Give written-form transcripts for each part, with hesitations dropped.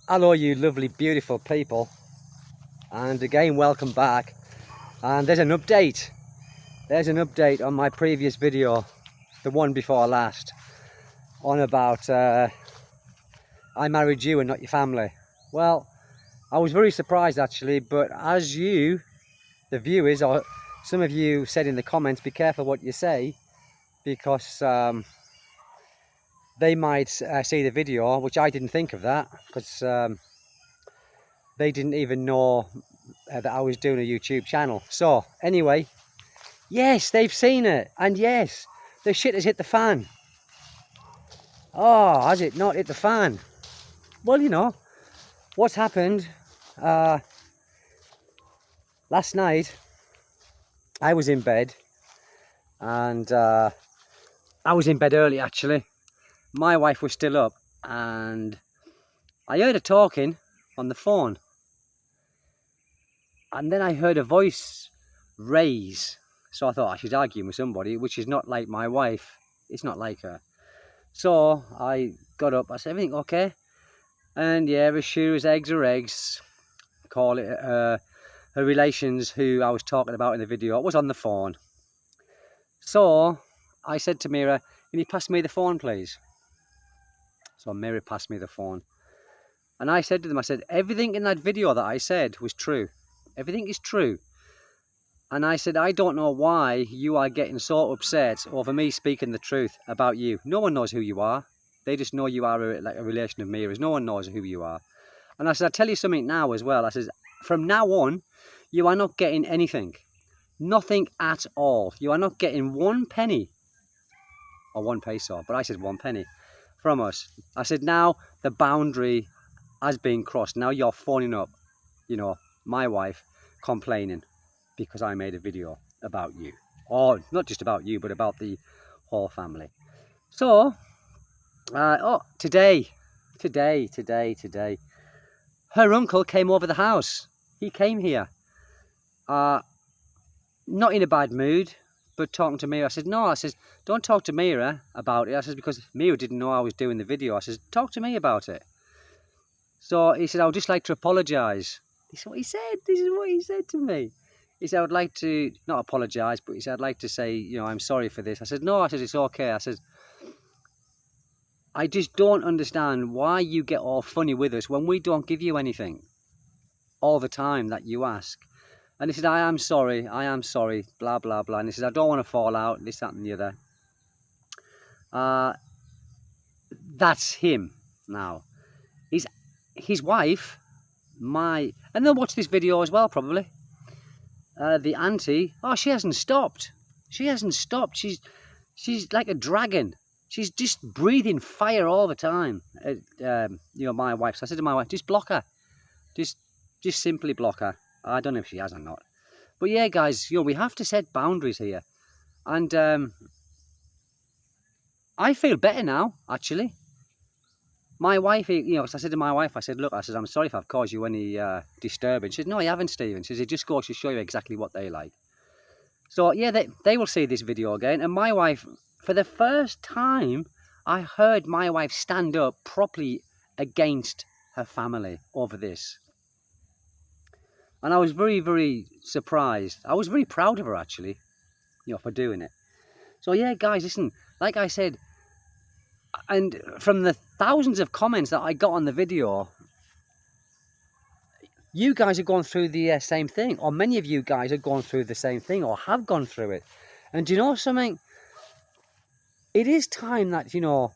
Hello you lovely beautiful people, and again welcome back. And there's an update on my previous video, the one before last, on about I married you and not your family. Well, I was very surprised actually, but as you, the viewers, or some of you said in the comments, be careful what you say, because they might see the video, which I didn't think of that, because they didn't even know that I was doing a YouTube channel. So anyway, yes, they've seen it, and yes, the shit has hit the fan. Oh, has it not hit the fan? Well, you know what's happened. Last night I was in bed, and I was in bed early actually. My wife was still up, and I heard her talking on the phone, and then I heard a voice raise. So I thought she's arguing with somebody, which is not like my wife. It's not like her. So I got up, I said, everything okay? And yeah, as sure as eggs are eggs, call it her relations who I was talking about in the video was on the phone. So I said to Mira, can you pass me the phone please? So Mira passed me the phone. And I said to them, I said, everything in that video that I said was true. Everything is true. And I said, I don't know why you are getting so upset over me speaking the truth about you. No one knows who you are. They just know you are like a relation of Mira's. No one knows who you are. And I said, I'll tell you something now as well. I said, from now on, you are not getting anything. Nothing at all. You are not getting 1 penny. Or 1 peso. But I said 1 penny from us. I said, now the boundary has been crossed. Now you're phoning up, you know, my wife, complaining because I made a video about you. Or not just about you, but about the whole family. So, today, her uncle came over the house. He came here. Not in a bad mood, but talking to Mira. I said, no, I said, don't talk to Mira about it. I said, because Mira didn't know I was doing the video. I said, talk to me about it. So he said, I would just like to apologise. This is what he said. This is what he said to me. He said, I would like to, not apologise, but he said, I'd like to say, you know, I'm sorry for this. I said, no, I said, it's okay. I said, I just don't understand why you get all funny with us when we don't give you anything all the time that you ask. And he said, I am sorry, blah, blah, blah. And he said, I don't want to fall out, this, that, and the other. That's him now. His wife, and they'll watch this video as well, probably. The auntie, oh, she hasn't stopped. She hasn't stopped. She's like a dragon. She's just breathing fire all the time. You know, my wife. So I said to my wife, just block her. Just simply block her. I don't know if she has or not. But yeah, guys, you know, we have to set boundaries here. And I feel better now, actually. My wife, you know, so I said to my wife, I said, look, I said, I'm sorry if I've caused you any disturbance. She said, no, you haven't, Stephen. She said, it just goes to show you exactly what they like. So yeah, they will see this video again. And my wife, for the first time, I heard my wife stand up properly against her family over this. And I was very, very surprised. I was very proud of her, actually, you know, for doing it. So yeah, guys, listen, like I said, and from the thousands of comments that I got on the video, you guys are going through the same thing, or many of you guys are going through the same thing, or have gone through it. And do you know something? It is time that, you know,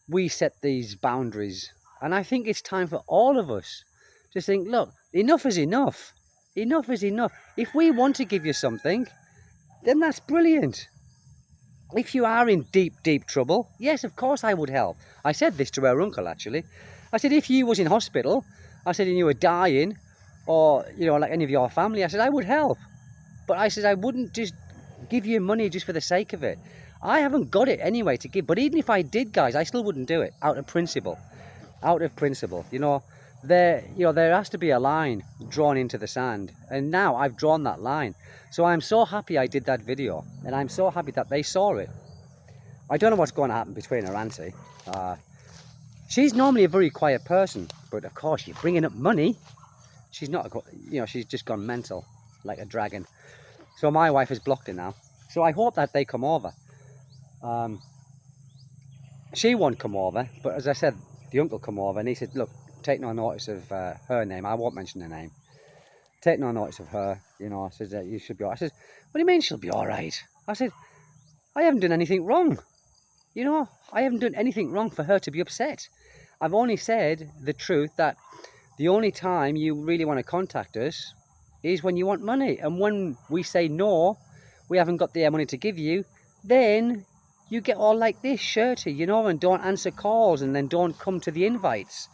we set these boundaries. And I think it's time for all of us to think, look, enough is enough. Enough is enough. If we want to give you something, then that's brilliant. If you are in deep, deep trouble, yes, of course I would help. I said this to her uncle, actually. I said, if you was in hospital, I said, and you were dying, or, you know, like any of your family, I said, I would help. But I said, I wouldn't just give you money just for the sake of it. I haven't got it anyway to give. But even if I did, guys, I still wouldn't do it out of principle. Out of principle, you know. There has to be a line drawn into the sand, and now I've drawn that line. So I'm so happy I did that video, and I'm so happy that they saw it. I don't know what's going to happen between her auntie. She's normally a very quiet person, but of course you're bringing up money. She's not, she's just gone mental, like a dragon. So my wife has blocked her now. So I hope that they come over. She won't come over, but as I said, the uncle come over and he said, look, take no notice of her name. I won't mention her name. Take no notice of her. I said, you should be all right. I said, what do you mean she'll be all right? I said, I haven't done anything wrong. I haven't done anything wrong for her to be upset. I've only said the truth that the only time you really want to contact us is when you want money. And when we say no, we haven't got the money to give you, then you get all like this, shirty, and don't answer calls and then don't come to the invites.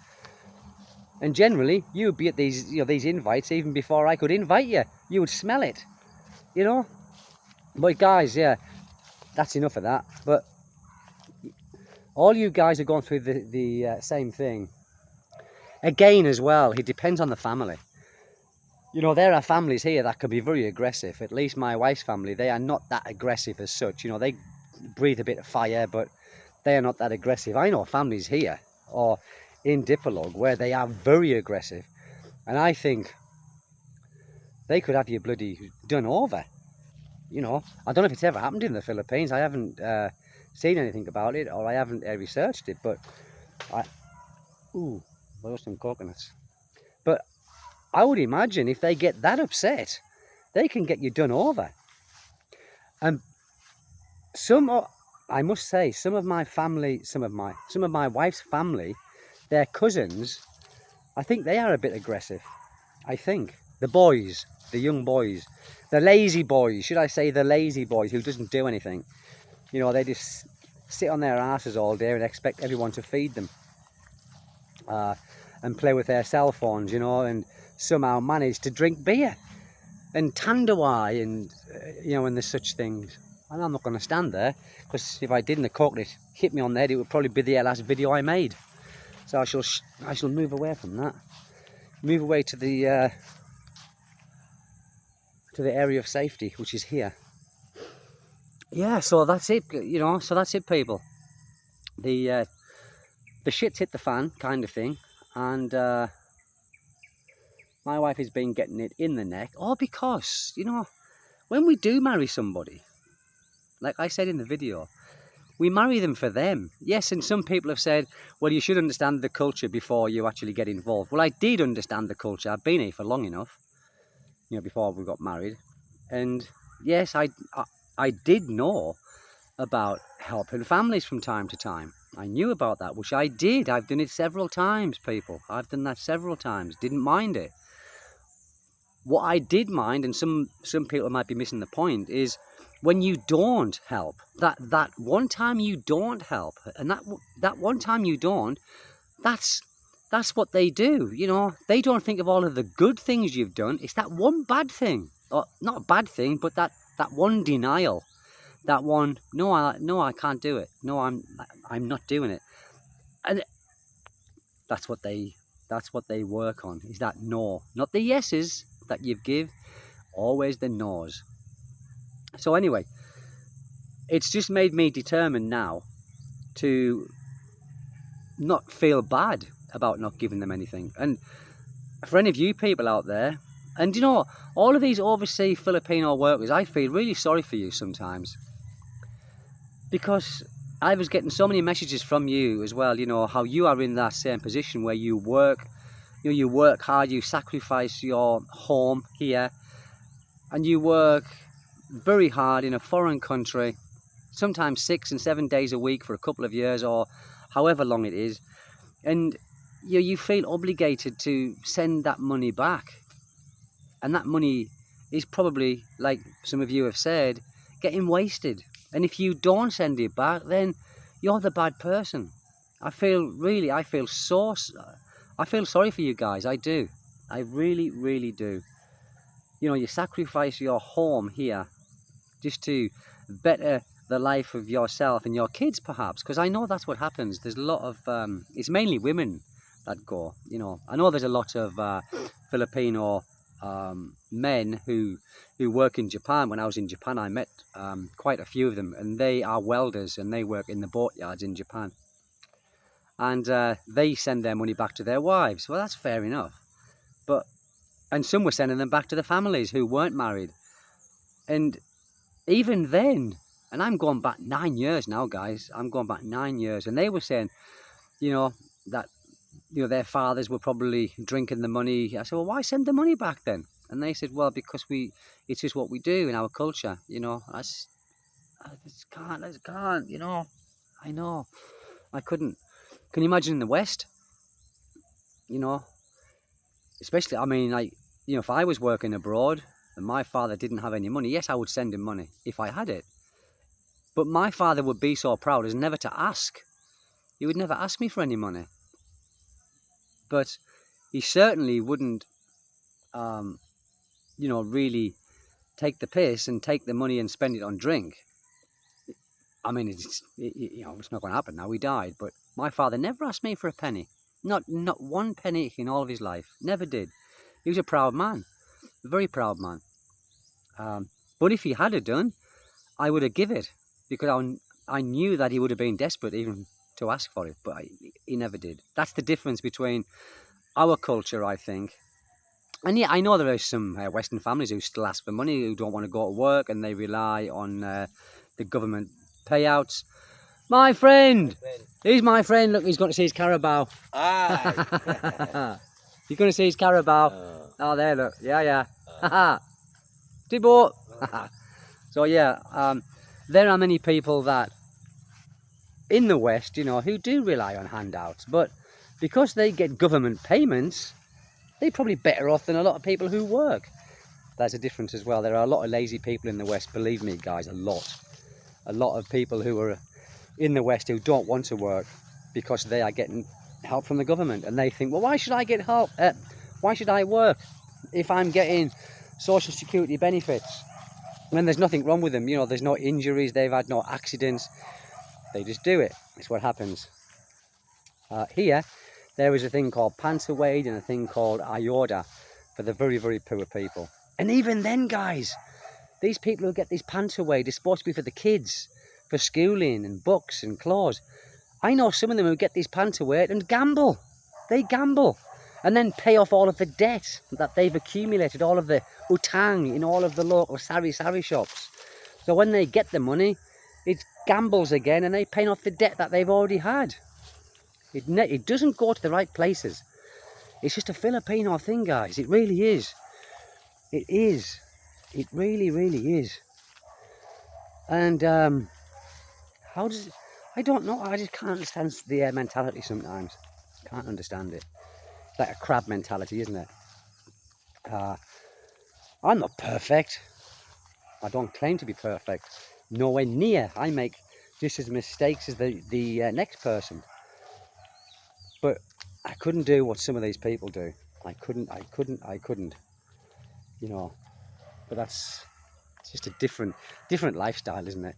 And generally, you would be at these, these invites even before I could invite you. You would smell it, But guys, yeah, that's enough of that. But all you guys are going through the same thing. Again, as well, it depends on the family. There are families here that can be very aggressive. At least my wife's family, they are not that aggressive as such. They breathe a bit of fire, but they are not that aggressive. I know families here or in Dipolog where they are very aggressive. And I think they could have you bloody done over. I don't know if it's ever happened in the Philippines. I haven't seen anything about it, or I haven't researched it, but those some coconuts. But I would imagine if they get that upset, they can get you done over. And I must say, some of my family, some of my wife's family, their cousins, I think they are a bit aggressive. I think the boys, the young boys, the lazy boys, should I say the lazy boys who doesn't do anything. They just sit on their asses all day and expect everyone to feed them. And play with their cell phones, and somehow manage to drink beer and Tandawai and, and there's such things. And I'm not going to stand there, because if I didn't, the coconut hit me on the head, it would probably be the last video I made. So I shall move away from that. Move away to the area of safety, which is here. Yeah, so that's it, so that's it, people. The shit's hit the fan, kind of thing. And my wife has been getting it in the neck, all because, when we do marry somebody, like I said in the video, we marry them for them. Yes, and some people have said, well, you should understand the culture before you actually get involved. Well, I did understand the culture. I've been here for long enough, before we got married. And yes, I did know about helping families from time to time. I knew about that, which I did. I've done it several times, people. I've done that several times. Didn't mind it. What I did mind, and some people might be missing the point, is when you don't help. That one time you don't help, and that one time you don't, that's what they do. They don't think of all of the good things you've done. It's that one bad thing, or not a bad thing, but that one denial. That one, no, I can't do it. No, I'm not doing it. And that's what they work on, is that no. Not the yeses that you give, always the no's. So anyway, it's just made me determined now to not feel bad about not giving them anything. And for any of you people out there, and all of these overseas Filipino workers, I feel really sorry for you sometimes. Because I was getting so many messages from you as well, how you are in that same position where you work, you work hard, you sacrifice your home here, and you work very hard in a foreign country, sometimes 6 and 7 days a week for a couple of years or however long it is, and you feel obligated to send that money back. And that money is probably, like some of you have said, getting wasted. And if you don't send it back, then you're the bad person. I feel sorry for you guys. I do. I really, really do. You sacrifice your home here just to better the life of yourself and your kids, perhaps. Because I know that's what happens. There's a lot of, it's mainly women that go, I know there's a lot of Filipino men who work in Japan. When I was in Japan, I met quite a few of them, and they are welders and they work in the boatyards in Japan. and they send their money back to their wives. Well, that's fair enough. And some were sending them back to the families who weren't married. And even then, and I'm going back 9 years now, guys. I'm going back 9 years. And they were saying, that, their fathers were probably drinking the money. I said, well, why send the money back then? And they said, well, because it's just what we do in our culture, I just can't, I know. I couldn't. Can you imagine in the West? Especially, I mean, like, if I was working abroad and my father didn't have any money, yes, I would send him money if I had it. But my father would be so proud as never to ask. He would never ask me for any money. But he certainly wouldn't, really take the piss and take the money and spend it on drink. I mean, it's not going to happen now. He died. But my father never asked me for a penny. Not one penny in all of his life. Never did. He was a proud man. A very proud man. But if he had it done, I would have given it. Because I knew that he would have been desperate even to ask for it. But he never did. That's the difference between our culture, I think. And yeah, I know there are some Western families who still ask for money, who don't want to go to work, and they rely on the government payouts. My friend! He's my friend. Look, he's going to see his carabao. Aye. You're going to see his carabao. Oh, there, look. Yeah. Tibbo. So, yeah, there are many people that in the West, who do rely on handouts. But because they get government payments, they're probably better off than a lot of people who work. There's a difference as well. There are a lot of lazy people in the West, believe me, guys, a lot. A lot of people who are in the West who don't want to work because they are getting help from the government. And they think, well, why should I get help? Why should I work if I'm getting Social Security benefits? When there's nothing wrong with them, there's no injuries, they've had no accidents. They just do it. It's what happens. Here, there is a thing called Panterwade and a thing called Ioda for the very, very poor people. And even then, guys, these people who get this Panterwade is supposed to be for the kids, for schooling and books and clothes. I know some of them who get this Panterwade and gamble. They gamble and then pay off all of the debt that they've accumulated, all of the utang in all of the local sari shops. So when they get the money, it's gambles again and they pay off the debt that they've already had. It doesn't go to the right places. It's just a Filipino thing, guys. It really is. It is. It really, really is. And how does it... I don't know. I just can't understand the mentality sometimes. Can't understand it. It's like a crab mentality, isn't it? I'm not perfect. I don't claim to be perfect. Nowhere near. I make just as mistakes as the next person. But I couldn't do what some of these people do. I couldn't. But it's just a different lifestyle, isn't it?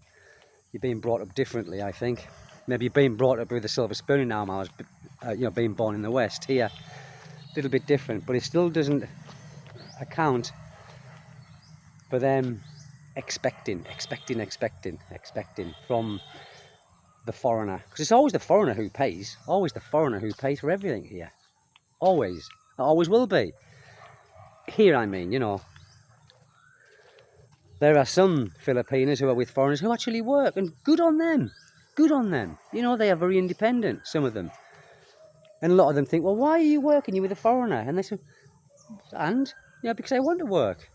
You're being brought up differently, I think. Maybe you're being brought up with a silver spoon in our mouths, being born in the West. Here, a little bit different, but it still doesn't account for them expecting from the foreigner. Because it's always the foreigner who pays. Always the foreigner who pays for everything here. Always. It always will be. Here, I mean, there are some Filipinos who are with foreigners who actually work, and good on them. Good on them. They are very independent, some of them. And a lot of them think, well, why are you working? You're with a foreigner. And they say, because I want to work.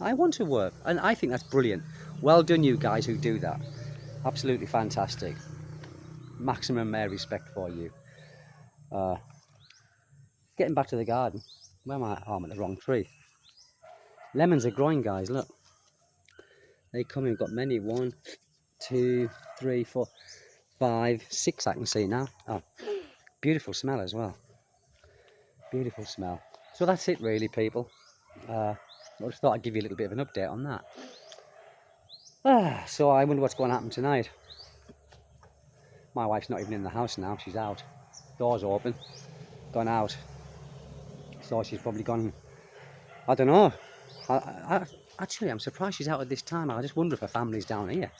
I want to work. And I think that's brilliant. Well done, you guys who do that. Absolutely fantastic. Maximum respect for you. Getting back to the garden. Where am I? Oh, I'm at the wrong tree. Lemons are growing, guys, look. They come in, we've got many. 1, 2, 3, 4, 5, 6 I can see now. Oh, beautiful smell as well. Beautiful smell. So that's it really, people. I just thought I'd give you a little bit of an update on that. So I wonder what's going to happen tonight. My wife's not even in the house now, she's out. Door's open, gone out. So she's probably gone, I don't know. Actually, I'm surprised she's out at this time. I just wonder if her family's down here.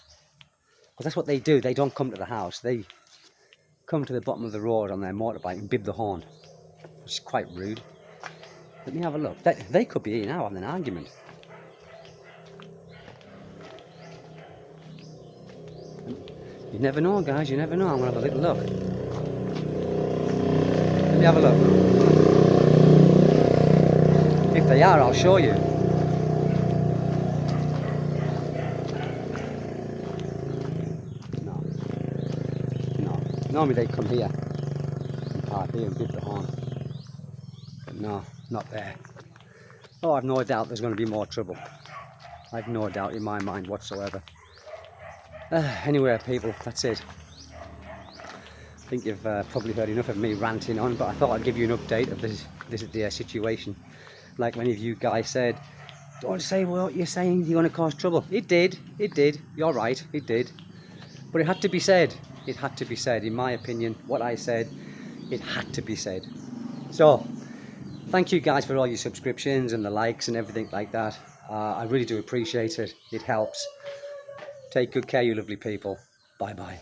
Because that's what they do. They don't come to the house. They come to the bottom of the road on their motorbike and bib the horn, which is quite rude. Let me have a look. They could be here now having an argument. You never know, guys, you never know. I'm going to have a little look. Let me have a look. If they are, I'll show you. No. No. Normally they come here and park here and bib the horn. But no, not there. Oh, I've no doubt there's going to be more trouble. I've no doubt in my mind whatsoever. Anyway, people, that's it. I think you've probably heard enough of me ranting on, but I thought I'd give you an update of this situation. Like many of you guys said, don't say what you're saying, you're going to cause trouble. It did, you're right, it did. But it had to be said. It had to be said. In my opinion, what I said, it had to be said. So, thank you guys for all your subscriptions and the likes and everything like that. I really do appreciate it. It helps. Take good care, you lovely people. Bye bye.